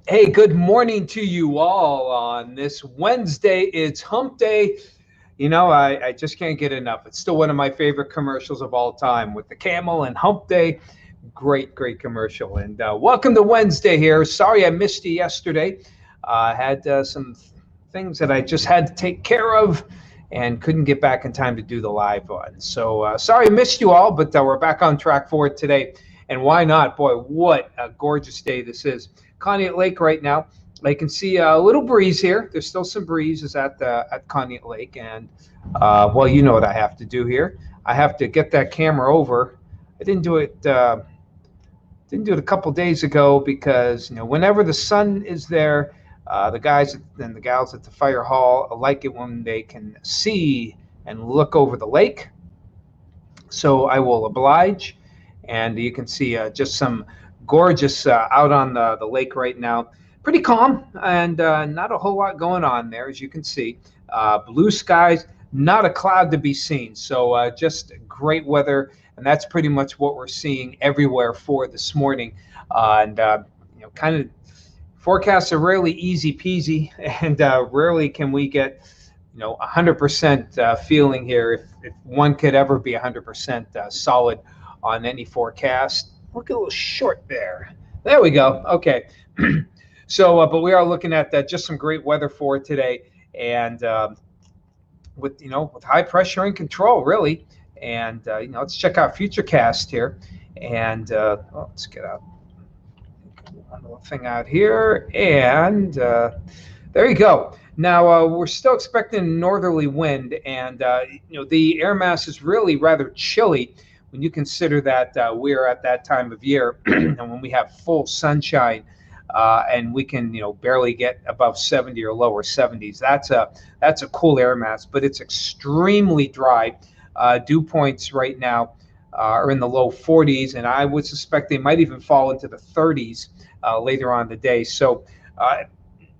Hey, good morning to you all on this Wednesday. It's Hump Day. I just can't get enough. It's still one of my favorite commercials of all time with the camel and Hump Day. Great, great commercial. And welcome to Wednesday here. Sorry I missed you yesterday. I had some things that I just had to take care of and couldn't get back in time to do the live one. So sorry I missed you all, but we're back on track for it today. And why not? Boy, what a gorgeous day this is. Conneaut Lake right now. I can see a little breeze here. There's still some breezes at Conneaut Lake, and well, you know what I have to do here. I have to get that camera over. I didn't do it. Didn't do it a couple days ago because whenever the sun is there, the guys and the gals at the fire hall like it when they can see and look over the lake. So I will oblige, and you can see just some gorgeous out on the lake right now. Pretty calm and not a whole lot going on there, as you can see. Blue skies, not a cloud to be seen. So just great weather, and that's pretty much what we're seeing everywhere for this morning. Kind of forecasts are rarely easy peasy, and rarely can we get 100% feeling here. If one could ever be 100% solid on any forecast. Look a little short there. There we go. Okay. So, but we are looking at just some great weather for today, and with high pressure and control, really. And let's check out Futurecast here, and let's get out one little thing out here, and there you go. Now we're still expecting a northerly wind, and the air mass is really rather chilly when you consider that we're at that time of year and when we have full sunshine and we can barely get above 70 or lower 70s. That's a cool air mass, but it's extremely dry. Dew points right now are in the low 40s, and I would suspect they might even fall into the 30s later on in the day. So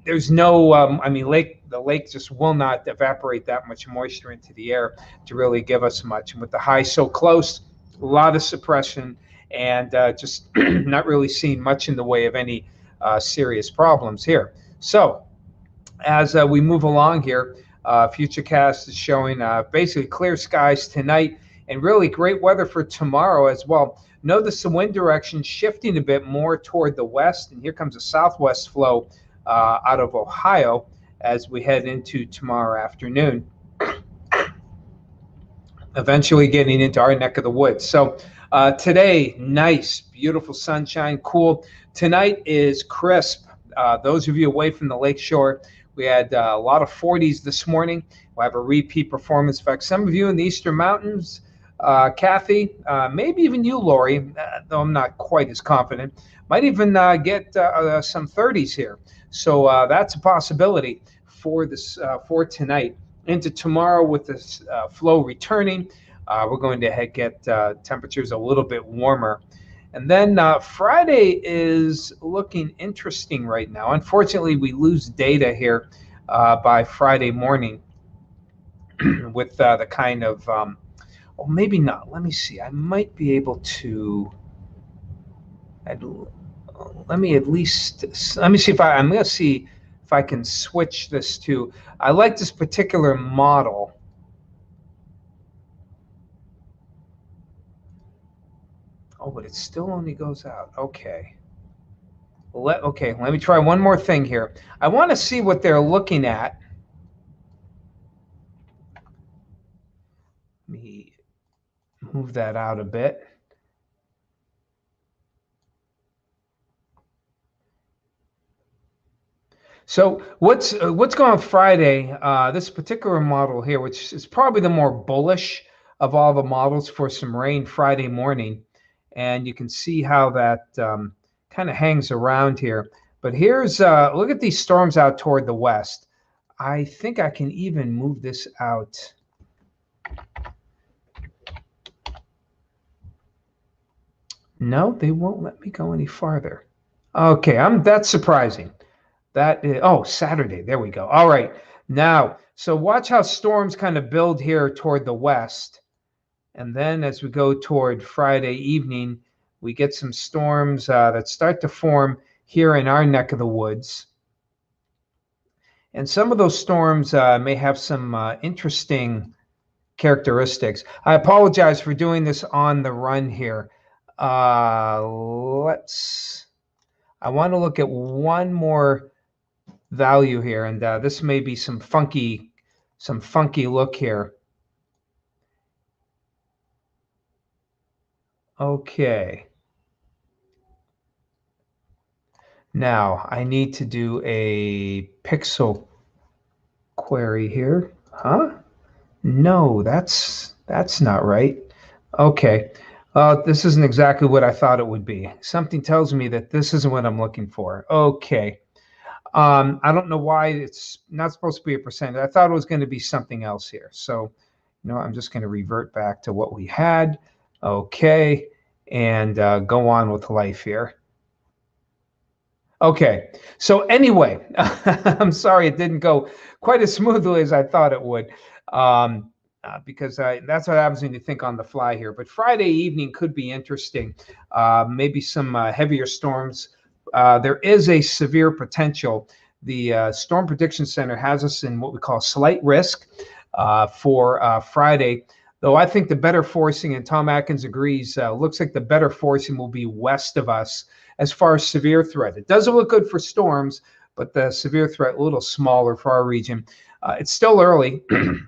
there's no, the lake just will not evaporate that much moisture into the air to really give us much. And with the high so close, a lot of suppression, and just not really seeing much in the way of any serious problems here. So as we move along here, Futurecast is showing basically clear skies tonight and really great weather for tomorrow as well. Notice the wind direction shifting a bit more toward the west, and here comes a southwest flow out of Ohio as we head into tomorrow afternoon, eventually getting into our neck of the woods. So today, nice, beautiful sunshine, cool. Tonight is crisp. Those of you away from the lakeshore, we had a lot of 40s this morning. We'll have a repeat performance. In fact, some of you in the Eastern Mountains, Kathy, maybe even you, Lori, though I'm not quite as confident, might even get some 30s here. So that's a possibility for this for tonight. Into tomorrow with this flow returning, we're going to get temperatures a little bit warmer. And then Friday is looking interesting right now. Unfortunately, we lose data here by Friday morning with the kind of, well, maybe not. Let me see. I might be able to, let me see if I'm going to see if I can switch this to, I like this particular model. Oh, but it still only goes out. Okay. Let me try one more thing here. I want to see what they're looking at. Let me move that out a bit. So what's going on Friday? This particular model here, which is probably the more bullish of all the models for some rain Friday morning, and you can see how that kind of hangs around here. But here's look at these storms out toward the west. I think I can even move this out. No, they won't let me go any farther. Okay, that's surprising. That is, oh, Saturday. There we go. All right. Now, so watch how storms kind of build here toward the west. And then as we go toward Friday evening, we get some storms that start to form here in our neck of the woods. And some of those storms may have some interesting characteristics. I apologize for doing this on the run here. I want to look at one more value here, and this may be some funky look here. Okay. Now I need to do a pixel query here. Huh? No, that's not right. Okay. This isn't exactly what I thought it would be. Something tells me that this isn't what I'm looking for. Okay. I don't know why it's not supposed to be a percentage. I thought it was going to be something else here. So, I'm just going to revert back to what we had. Okay. And go on with life here. Okay. So anyway, I'm sorry it didn't go quite as smoothly as I thought it would. Because that's what happens when you think on the fly here. But Friday evening could be interesting. Maybe some heavier storms. There is a severe potential. The Storm Prediction Center has us in what we call slight risk for Friday. Though I think the better forcing, and Tom Atkins agrees, looks like the better forcing will be west of us as far as severe threat. It doesn't look good for storms, but the severe threat a little smaller for our region. It's still early,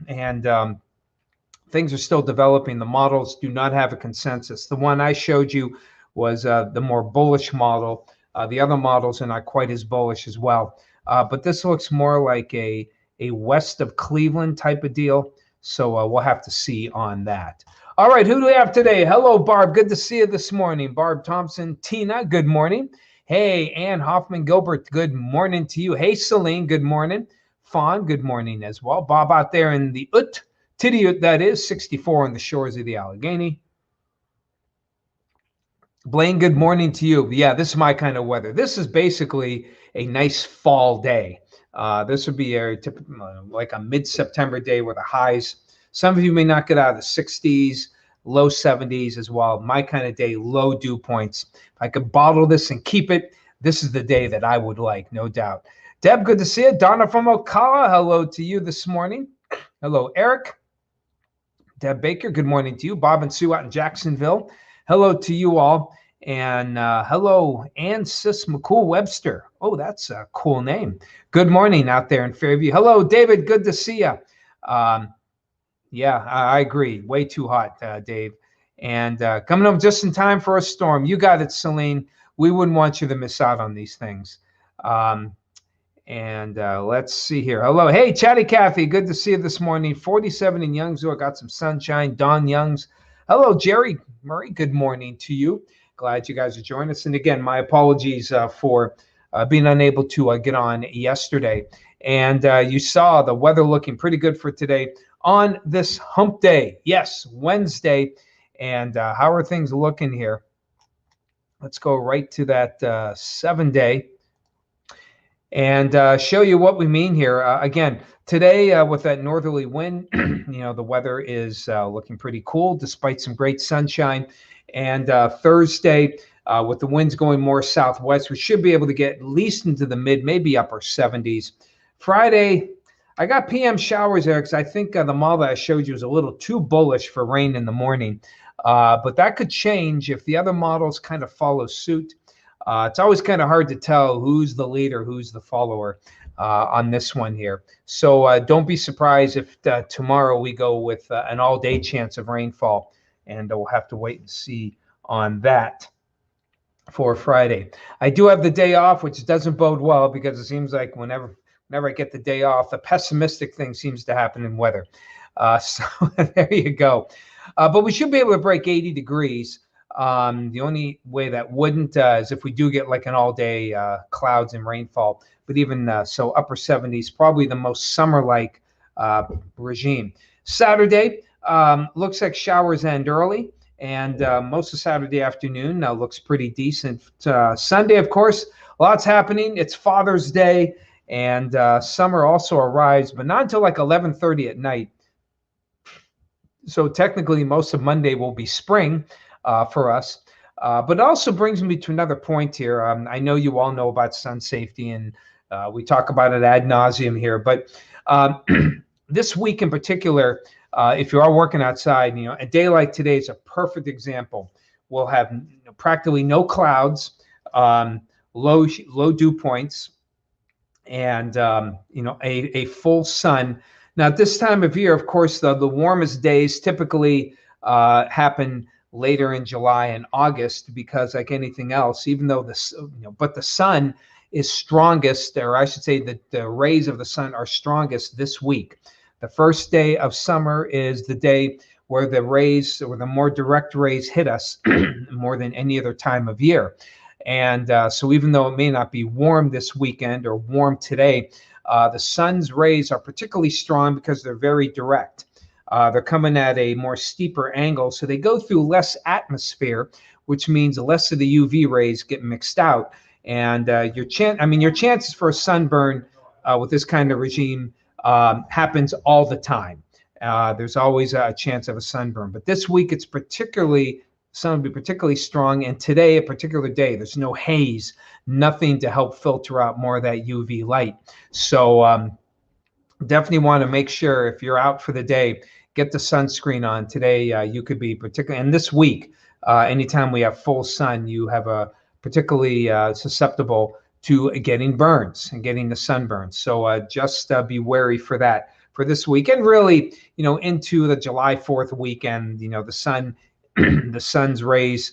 and things are still developing. The models do not have a consensus. The one I showed you was the more bullish model. The other models are not quite as bullish as well. But this looks more like a west of Cleveland type of deal. So we'll have to see on that. All right, who do we have today? Hello, Barb. Good to see you this morning. Barb Thompson, Tina, good morning. Hey, Ann Hoffman Gilbert, good morning to you. Hey, Celine, good morning. Fawn, good morning as well. Bob out there in the Titty, that is 64 on the shores of the Allegheny. Blaine, good morning to you. Yeah, this is my kind of weather. This is basically a nice fall day. This would be like a mid-September day with the highs. Some of you may not get out of the 60s, low 70s as well. My kind of day, low dew points. If I could bottle this and keep it, this is the day that I would like, no doubt. Deb, good to see you. Donna from Ocala, hello to you this morning. Hello, Eric. Deb Baker, good morning to you. Bob and Sue out in Jacksonville, hello to you all. And hello, Ann Sis McCool Webster. Oh, that's a cool name. Good morning out there in Fairview. Hello, David. Good to see you. Yeah, I agree. Way too hot, Dave. And coming up just in time for a storm. You got it, Celine. We wouldn't want you to miss out on these things. And let's see here. Hello. Hey, Chatty Cathy. Good to see you this morning. 47 in Youngsville. Got some sunshine. Don Youngs. Hello, Jerry Murray. Good morning to you. Glad you guys are joining us. And again, my apologies for being unable to get on yesterday. And you saw the weather looking pretty good for today on this hump day. Yes, Wednesday. And how are things looking here? Let's go right to that 7-day and show you what we mean here. Again, today with that northerly wind, the weather is looking pretty cool despite some great sunshine. And Thursday, with the winds going more southwest, we should be able to get at least into the mid, maybe upper 70s. Friday, I got PM showers there because I think the model that I showed you was a little too bullish for rain in the morning. But that could change if the other models kind of follow suit. It's always kind of hard to tell who's the leader, who's the follower on this one here. So don't be surprised if tomorrow we go with an all-day chance of rainfall. And we'll have to wait and see on that for Friday. I do have the day off, which doesn't bode well because it seems like whenever I get the day off, the pessimistic thing seems to happen in weather. So there you go. But we should be able to break 80 degrees. The only way that wouldn't is if we do get like an all-day clouds and rainfall. But even so, upper 70s, probably the most summer-like regime. Saturday, looks like showers end early, and most of Saturday afternoon looks pretty decent. Sunday, of course, lots happening. It's Father's Day, and summer also arrives, but not until like 11:30 at night. So technically, most of Monday will be spring for us. But it also brings me to another point here. I know you all know about sun safety, and we talk about it ad nauseum here. But um, this week in particular, if you are working outside, a day like today is a perfect example. We'll have practically no clouds, um, low dew points, and a full sun. Now, at this time of year, of course, the warmest days typically happen later in July and August because, like anything else, even though but the sun is strongest, or I should say that the rays of the sun are strongest this week. The first day of summer is the day where the rays, or the more direct rays, hit us more than any other time of year. And so even though it may not be warm this weekend or warm today, the sun's rays are particularly strong because they're very direct. They're coming at a more steeper angle, so they go through less atmosphere, which means less of the UV rays get mixed out. And your chances for a sunburn with this kind of regime happens all the time. There's always a chance of a sunburn, but this week it's sun will be particularly strong, and today, a particular day, there's no haze, nothing to help filter out more of that UV light. So definitely want to make sure if you're out for the day, get the sunscreen on. Today, you could be particularly, and this week, anytime we have full sun, you have a particularly susceptible to getting burns and getting the sunburn. So just be wary for that for this week, and really, into the July 4th weekend. The sun. The sun's rays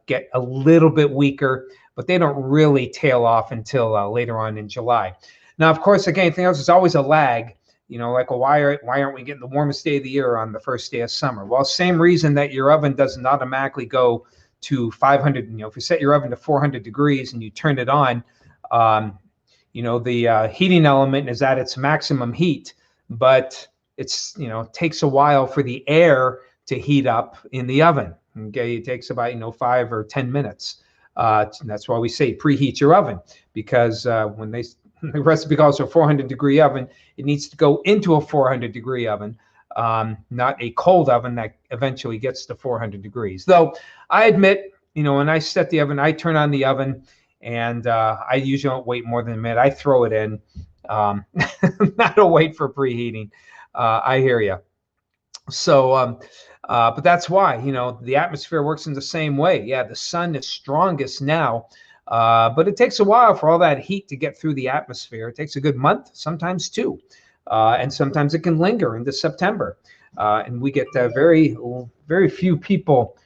get a little bit weaker, but they don't really tail off until later on in July. Now, of course, again, anything else, there's always a lag. Like, well, why aren't we getting the warmest day of the year on the first day of summer? Well, same reason that your oven doesn't automatically go to 500. If you set your oven to 400 degrees and you turn it on, the heating element is at its maximum heat, but it's takes a while for the air to heat up in the oven. Okay, it takes about 5 or 10 minutes. That's why we say preheat your oven, because when the recipe calls for a 400-degree oven, it needs to go into a 400-degree oven, not a cold oven that eventually gets to 400 degrees. Though I admit, when I set the oven, I turn on the oven, and I usually don't wait more than a minute. I throw it in. Not to wait for preheating. I hear you. So, but that's why, the atmosphere works in the same way. Yeah, the sun is strongest now, but it takes a while for all that heat to get through the atmosphere. It takes a good month, sometimes two, and sometimes it can linger into September. And we get very, very few people,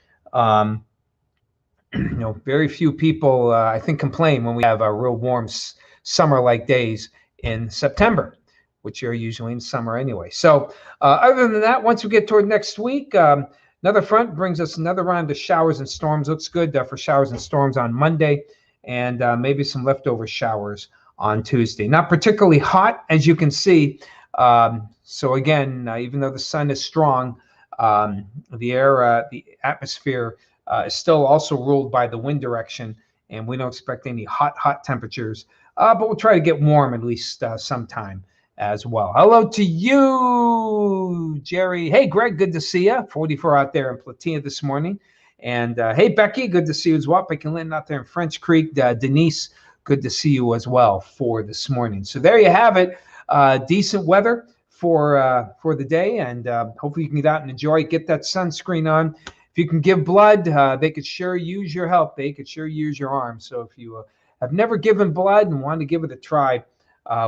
very few people, I think, complain when we have a real warm summer-like days in September, which are usually in summer anyway. So other than that, once we get toward next week, another front brings us another round of showers and storms. Looks good for showers and storms on Monday, and maybe some leftover showers on Tuesday. Not particularly hot, as you can see. So again, even though the sun is strong, the atmosphere is still also ruled by the wind direction, and we don't expect any hot temperatures. But we'll try to get warm at least sometime as well. Hello to you, Jerry. Hey, Greg, good to see you. 44 out there in Platina this morning. And hey, Becky, good to see you as well. Becky Lynn out there in French Creek. Denise, good to see you as well for this morning. So there you have it. Decent weather for the day, and hopefully you can get out and enjoy it. Get that sunscreen on. If you can give blood, they could sure use your help. They could sure use your arm. So if you have never given blood and want to give it a try,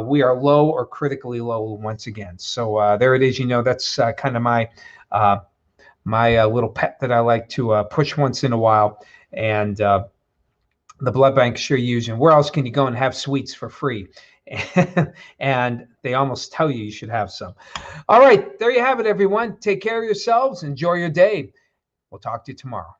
we are low or critically low once again. So there it is. That's kind of my little pet that I like to push once in a while. And the blood bank sure use. And where else can you go and have sweets for free? And they almost tell you should have some. All right, there you have it, everyone. Take care of yourselves. Enjoy your day. We'll talk to you tomorrow.